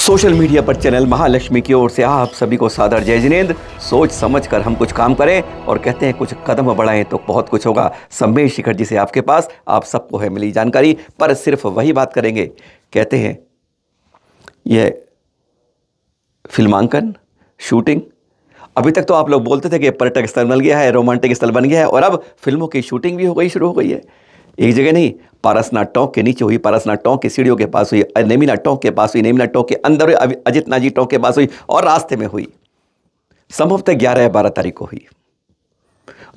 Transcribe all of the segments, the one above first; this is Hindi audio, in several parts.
सोशल मीडिया पर चैनल महालक्ष्मी की ओर से आप सभी को सादर जय जिनेंद्र। सोच समझ कर हम कुछ काम करें और कहते हैं कुछ कदम बढ़ाएं तो बहुत कुछ होगा। संदेश शिखर जी से आपके पास आप सबको है मिली जानकारी, पर सिर्फ वही बात करेंगे। कहते हैं यह फिल्मांकन शूटिंग, अभी तक तो आप लोग बोलते थे कि पर्यटक स्थल बन गया है, रोमांटिक स्थल बन गया है, और अब फिल्मों की शूटिंग भी हो गई, शुरू हो गई है। एक जगह नहीं, पारसनाथ टोंक के नीचे हुई, पारसनाथ टोंक की सीढ़ियों के पास हुई, नेमिना टोंक के पास हुई, नेमिना टोंक के अंदर हुई, अजित नाजी टोंक के पास हुई, और रास्ते में हुई। संभवतः 11 या 12 तारीख को हुई।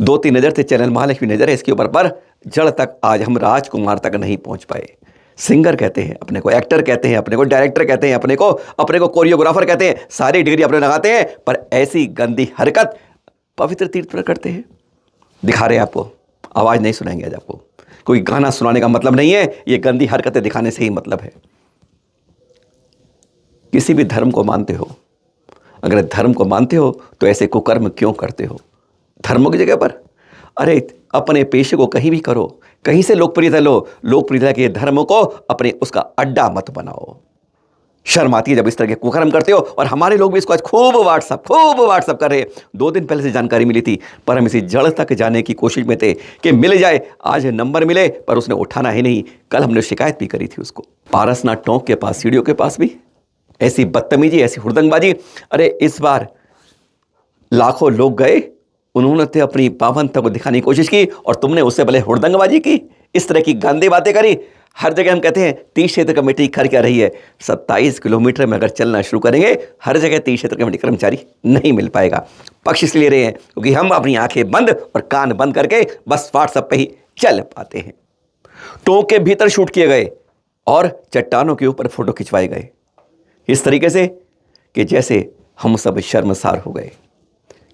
2-3 नज़र थे, चैनल महालक्ष्मी नज़र है इसके ऊपर, पर जड़ तक आज हम राजकुमार तक नहीं पहुंच पाए। सिंगर कहते हैं अपने को, एक्टर कहते हैं अपने को, डायरेक्टर कहते हैं अपने को कोरियोग्राफर कहते हैं, सारी डिग्री अपने लगाते हैं, पर ऐसी गंदी हरकत पवित्र तीर्थ पर करते हैं। दिखा रहे हैं आपको, आवाज़ नहीं सुनाएंगे आज आपको, कोई गाना सुनाने का मतलब नहीं है, ये गंदी हरकतें दिखाने से ही मतलब है। किसी भी धर्म को मानते हो, अगर धर्म को मानते हो तो ऐसे कुकर्म क्यों करते हो धर्मों की जगह पर? अरे अपने पेशे को कहीं भी करो, कहीं से लोकप्रियता लो, लोकप्रियता के धर्म को अपने उसका अड्डा मत बनाओ। शर्म आती है जब इस तरह के कुकर्म करते हो, और हमारे लोग भी इसको आज खूब व्हाट्सअप कर रहे हैं। 2 दिन पहले से जानकारी मिली थी, पर हम इसी जड़ तक जाने की कोशिश में थे कि मिल जाए। आज नंबर मिले, पर उसने उठाना ही नहीं। कल हमने शिकायत भी करी थी उसको। पारसनाथ टोंक के पास, सीढ़ियों के पास भी ऐसी बदतमीजी, ऐसी हुड़दंगबाजी। अरे इस बार लाखों लोग गए, उन्होंने तो अपनी पावनता को दिखाने की कोशिश की, और तुमने उससे भले हुड़दंगबाजी की, इस तरह की गंदी बातें करी। हर जगह हम कहते हैं 30 क्षेत्र कमेटी कर क्या रही है। 27 किलोमीटर में अगर चलना शुरू करेंगे, हर जगह 30 क्षेत्र कमेटी कर्मचारी नहीं मिल पाएगा। पक्ष इसलिए ले रहे हैं क्योंकि हम अपनी आंखें बंद और कान बंद करके बस व्हाट्सएप पे ही चल पाते हैं। टोंक के भीतर शूट किए गए और चट्टानों के ऊपर फोटो खिंचवाए गए, इस तरीके से कि जैसे हम सब शर्मसार हो गए।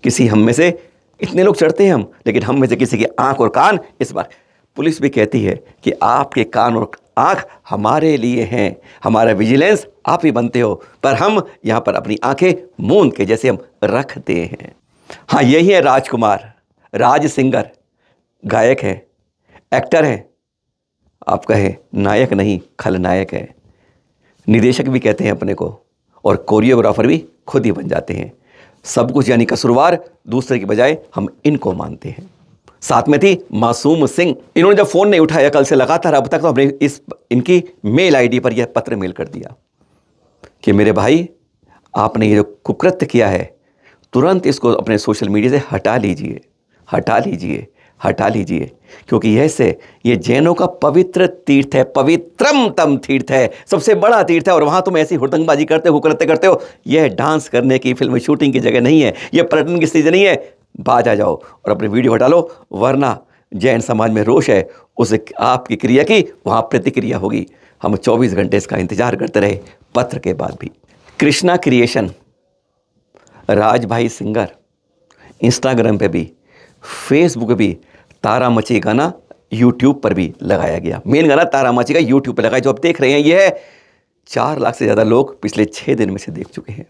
किसी हम में से इतने लोग चढ़ते हैं हम, लेकिन हम में से किसी की आंख और कान, इस बार पुलिस भी कहती है कि आपके कान और आंख हमारे लिए हैं, हमारा विजिलेंस आप ही बनते हो, पर हम यहाँ पर अपनी आंखें मूंद के जैसे हम रखते हैं। हाँ, यही है राजकुमार। राज सिंगर, गायक है, एक्टर है, आप कहें नायक नहीं खलनायक है। निदेशक भी कहते हैं अपने को, और कोरियोग्राफर भी खुद ही बन जाते हैं। सब कुछ यानी कसूरवार दूसरे की बजाय हम इनको मानते हैं। साथ में थी मासूम सिंह। इन्होंने जब फ़ोन नहीं उठाया कल से लगातार, अब तक तो हमने इनकी मेल आईडी पर यह पत्र मेल कर दिया कि मेरे भाई, आपने ये जो कुकृत्य किया है, तुरंत इसको अपने सोशल मीडिया से हटा लीजिए, हटा लीजिए, हटा लीजिए, क्योंकि ये जैनों का पवित्र तीर्थ है, पवित्रम तीर्थ है, सबसे बड़ा तीर्थ है, और वहाँ तुम ऐसी हुड़दंगबाजी करते हो, कुकृत्य करते हो। यह डांस करने की, फिल्म शूटिंग की जगह नहीं है, यह पर्यटन की स्थिति नहीं है। बाज आ जाओ और अपनी वीडियो हटा लो, वरना जैन समाज में रोष है, उस आपकी क्रिया की वहाँ प्रतिक्रिया होगी। हम 24 घंटे इसका इंतजार करते रहे, पत्र के बाद भी। कृष्णा क्रिएशन, राज भाई सिंगर, इंस्टाग्राम पे भी, फेसबुक पे भी तारा मची गाना यूट्यूब पर भी लगाया गया। मेन गाना तारा मची का यूट्यूब पर लगाया, जो आप देख रहे हैं। यह है 4 लाख से ज़्यादा लोग पिछले 6 दिन में से देख चुके हैं।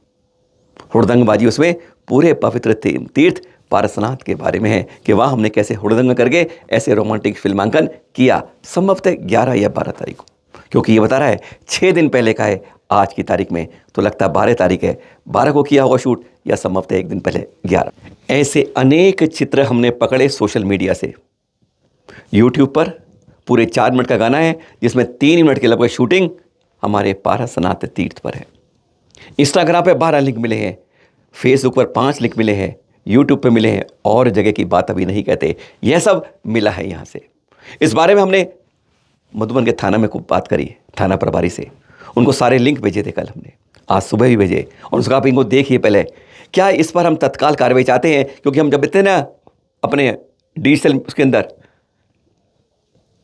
हुड़दंगबाजी उसमें पूरे पवित्र तीर्थ पारसनाथ के बारे में है कि वहाँ हमने कैसे हुड़दंग करके ऐसे रोमांटिक फिल्मांकन किया। संभवतः 11 या 12 तारीख को, क्योंकि ये बता रहा है 6 दिन पहले का है आज की तारीख में, तो लगता है 12 तारीख है। 12 को किया होगा शूट, या संभवतः 1 दिन पहले 11। ऐसे अनेक चित्र हमने पकड़े सोशल मीडिया से। यूट्यूब पर पूरे 4 मिनट का गाना है, जिसमें 3 मिनट की लगभग शूटिंग हमारे पारसनाथ तीर्थ पर है। इंस्टाग्राम पे 12 लिंक मिले हैं, फेसबुक पर 5 लिंक मिले हैं, यूट्यूब पे मिले हैं, और जगह की बात अभी नहीं कहते। यह सब मिला है यहाँ से। इस बारे में हमने मधुबन के थाना में खूब बात करी, थाना प्रभारी से। उनको सारे लिंक भेजे थे कल हमने, आज सुबह भी भेजे, और उसका आप इनको देखिए पहले। क्या इस पर हम तत्काल कार्रवाई चाहते हैं? क्योंकि हम जब इतने ना अपने डिजिटल उसके अंदर,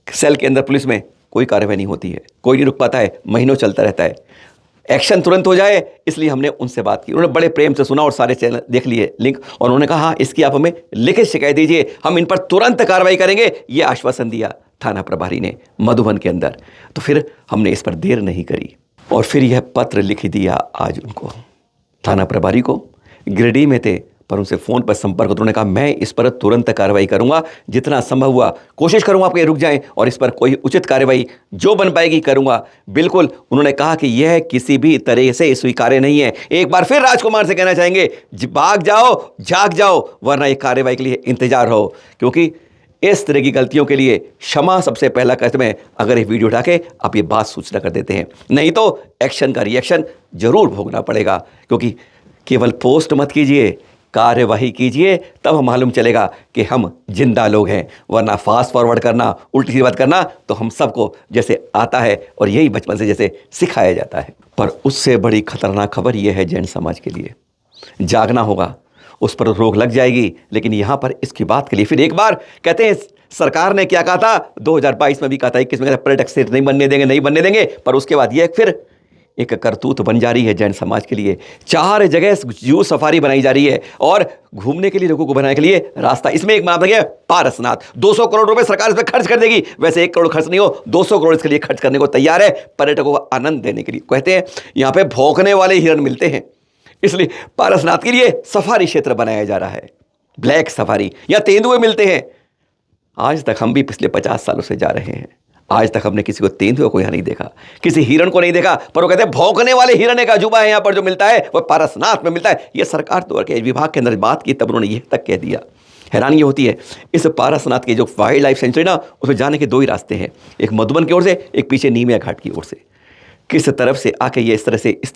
सेल के अंदर, पुलिस में कोई कार्रवाई नहीं होती है, कोई नहीं रुक पाता है, महीनों चलता रहता है। एक्शन तुरंत हो जाए, इसलिए हमने उनसे बात की। उन्होंने बड़े प्रेम से सुना और सारे चैनल देख लिए लिंक, और उन्होंने कहा हाँ, इसकी आप हमें लिखित शिकायत दीजिए, हम इन पर तुरंत कार्रवाई करेंगे, ये आश्वासन दिया थाना प्रभारी ने मधुबन के अंदर। तो फिर हमने इस पर देर नहीं करी, और फिर यह पत्र लिख दिया आज उनको, थाना प्रभारी को। गिरिडीह में थे, पर उनसे फ़ोन पर संपर्क होता उन्होंने कहा मैं इस पर तुरंत कार्रवाई करूंगा, जितना संभव हुआ कोशिश करूंगा आप ये रुक जाएं और इस पर कोई उचित कार्रवाई जो बन पाएगी करूंगा। बिल्कुल उन्होंने कहा कि यह किसी भी तरह से स्वीकार्य नहीं है। एक बार फिर राजकुमार से कहना चाहेंगे भाग जाओ, जाग जाओ, वरना एक कार्रवाई के लिए इंतजार रहो, क्योंकि इस तरह की गलतियों के लिए क्षमा सबसे पहला कदम है। अगर ये वीडियो उठा के आप ये बात सूचना कर देते हैं, नहीं तो एक्शन का रिएक्शन जरूर भोगना पड़ेगा, क्योंकि केवल पोस्ट मत कीजिए, कार्यवाही कीजिए, तब हम मालूम चलेगा कि हम जिंदा लोग हैं। वरना फास्ट फॉरवर्ड करना, उल्टी सीधी बात करना तो हम सबको जैसे आता है और यही बचपन से जैसे सिखाया जाता है। पर उससे बड़ी खतरनाक खबर यह है जैन समाज के लिए, जागना होगा, उस पर रोक लग जाएगी। लेकिन यहाँ पर इसकी बात के लिए फिर एक बार कहते हैं सरकार ने क्या कहा था, 2022 में भी कहा था, 21 में कहा था पर्यटक क्षेत्र नहीं बनने देंगे, नहीं बनने देंगे। पर उसके बाद यह फिर एक करतूत बन जा रही है जैन समाज के लिए। 4 जगह जू सफारी बनाई जा रही है और घूमने के लिए लोगों को बनाने के लिए रास्ता। इसमें एक मामला है पारसनाथ, 200 करोड़ रुपए सरकार इस पर खर्च कर देगी। वैसे 1 करोड़ खर्च नहीं हो, 200 करोड़ इसके लिए खर्च करने को तैयार है, पर्यटकों को आनंद देने के लिए। कहते हैं यहाँ पे भौंकने वाले हिरण मिलते हैं, इसलिए पारसनाथ के लिए सफारी क्षेत्र बनाया जा रहा है, ब्लैक सफारी, या तेंदुए मिलते हैं। आज तक हम भी पिछले 50 सालों से जा रहे हैं, आज तक हमने किसी को तेंदुए को यहाँ नहीं देखा, किसी हिरण को नहीं देखा। पर वो कहते हैं भौंकने वाले हिरण एक अजूबा है यहाँ पर जो मिलता है वो पारसनाथ में मिलता है। ये सरकार तो के विभाग के अंदर बात की, तब उन्होंने यह तक कह दिया। हैरानी ये होती है, इस पारसनाथ की जो वाइल्ड लाइफ सेंचुरी ना, उसमें जाने के 2 ही रास्ते हैं, एक मधुबन की ओर से, एक पीछे नीमिया घाट की ओर से। किस तरफ से आके ये इस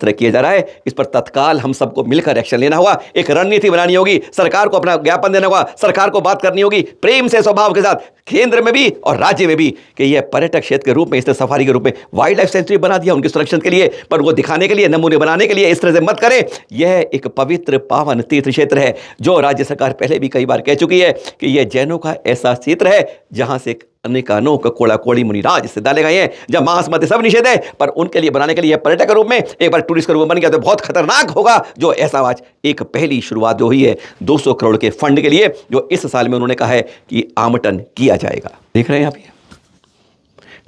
तरह किया जा रहा है, इस पर तत्काल हम सबको मिलकर एक्शन लेना होगा। एक रणनीति बनानी होगी, सरकार को अपना ज्ञापन देना होगा, सरकार को बात करनी होगी प्रेम से, स्वभाव के साथ, केंद्र में भी और राज्य में भी, कि यह पर्यटक क्षेत्र के रूप में, इस तरह सफारी के रूप में वाइल्ड लाइफ सेंचुरी बना दिया उनके सुरक्षण के लिए। पर वो दिखाने के लिए, नमूने बनाने के लिए इस तरह से मत करें। यह एक पवित्र पावन तीर्थ क्षेत्र है, जो राज्य सरकार पहले भी कई बार कह चुकी है कि यह जैनों का ऐसा क्षेत्र है जहां से अनेकानों का कोड़ा कोड़ी मुनिराज से डाले गए हैं, जब मांस मध्य सब निषेध है। पर उनके लिए बनाने के लिए पर्यटक के रूप में, एक बार टूरिस्ट के रूप में बन गया तो बहुत खतरनाक होगा। जो ऐसा आज एक पहली शुरुआत जो हुई है 200 करोड़ के फंड के लिए, जो इस साल में उन्होंने कहा है कि आवंटन किया जाएगा। देख रहे हैं आप, ये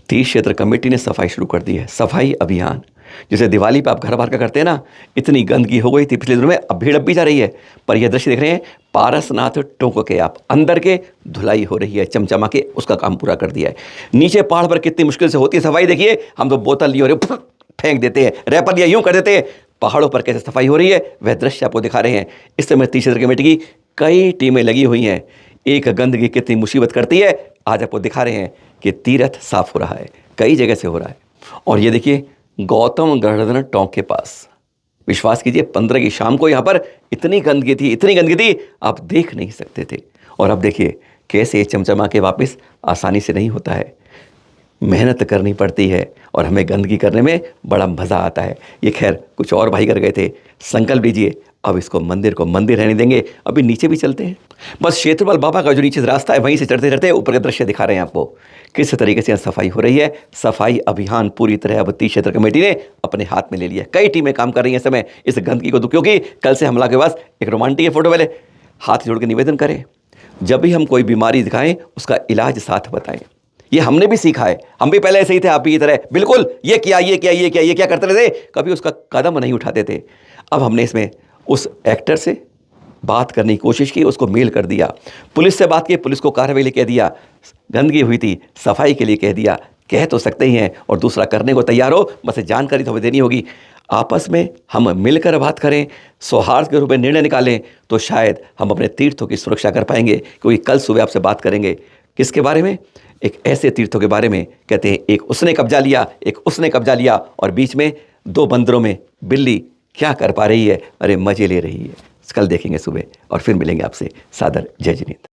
तीर्थ क्षेत्र कमेटी ने सफाई शुरू कर दी है, सफाई अभियान। जैसे दिवाली पे आप घर बाहर का करते हैं ना, इतनी गंदगी हो गई थी पिछले दिनों में, अब भीड़ अब भी जा रही है। पर यह दृश्य देख रहे हैं, पारसनाथ टोंक के आप अंदर के धुलाई हो रही है, चमचमा के उसका काम पूरा कर दिया है। नीचे पहाड़ पर कितनी मुश्किल से होती है सफाई, देखिए हम तो बोतल लिए हो फेंक देते हैं, रैपर लिया यूं कर देते हैं, पहाड़ों पर कैसे सफाई हो रही है वह दृश्य आपको दिखा रहे हैं। इस समय तीर्थ क्षेत्र कमेटी की कई टीमें लगी हुई हैं। एक गंदगी कितनी मुसीबत करती है, आज आपको दिखा रहे हैं कि तीर्थ साफ हो रहा है, कई जगह से हो रहा है। और ये देखिए गौतम गर्दन टोंक के पास, विश्वास कीजिए 15 की शाम को यहाँ पर इतनी गंदगी थी आप देख नहीं सकते थे। और अब देखिए कैसे चमचमा के वापस आसानी से नहीं होता है, मेहनत करनी पड़ती है और हमें गंदगी करने में बड़ा मज़ा आता है। ये खैर कुछ और भाई कर गए थे, संकल्प लीजिए अब इसको मंदिर को मंदिर रहने देंगे। अभी नीचे भी चलते हैं, बस क्षेत्रपाल बाबा का जो नीचे रास्ता है वहीं से चढ़ते चढ़ते ऊपर का दृश्य दिखा रहे हैं आपको, किस तरीके से सफाई हो रही है। सफाई अभियान पूरी तरह अब तीर्थ क्षेत्र कमेटी ने अपने हाथ में ले लिया। कई टीमें काम कर रही हैं इस समय इस गंदगी को, क्योंकि कल से हमला के बाद एक रोमांटिक फोटो वाले हाथ जोड़ के निवेदन करें, जब भी हम कोई बीमारी दिखाएं उसका इलाज साथ बताएं। ये हमने भी सीखा है, हम भी पहले ऐसे ही थे, आप भी की तरह बिल्कुल ये क्या करते रहते, कभी उसका कदम नहीं उठाते थे। अब हमने इसमें उस एक्टर से बात करने की कोशिश की, उसको मेल कर दिया, पुलिस से बात की, पुलिस को कार्रवाई लिए कह दिया, गंदगी हुई थी सफाई के लिए कह दिया, कह तो सकते ही हैं और दूसरा करने को तैयार हो, बस जानकारी तो हमें देनी होगी। आपस में हम मिलकर बात करें, सौहार्द के रूप में निर्णय निकालें, तो शायद हम अपने तीर्थों की सुरक्षा कर पाएंगे। क्योंकि कल सुबह आपसे बात करेंगे किसके बारे में, एक ऐसे तीर्थों के बारे में, कहते हैं एक उसने कब्जा लिया, एक उसने कब्जा लिया, और बीच में 2 बंदरों में बिल्ली क्या कर पा रही है, अरे मजे ले रही है। कल देखेंगे सुबह, और फिर मिलेंगे आपसे। सादर जय जिनेंद्र।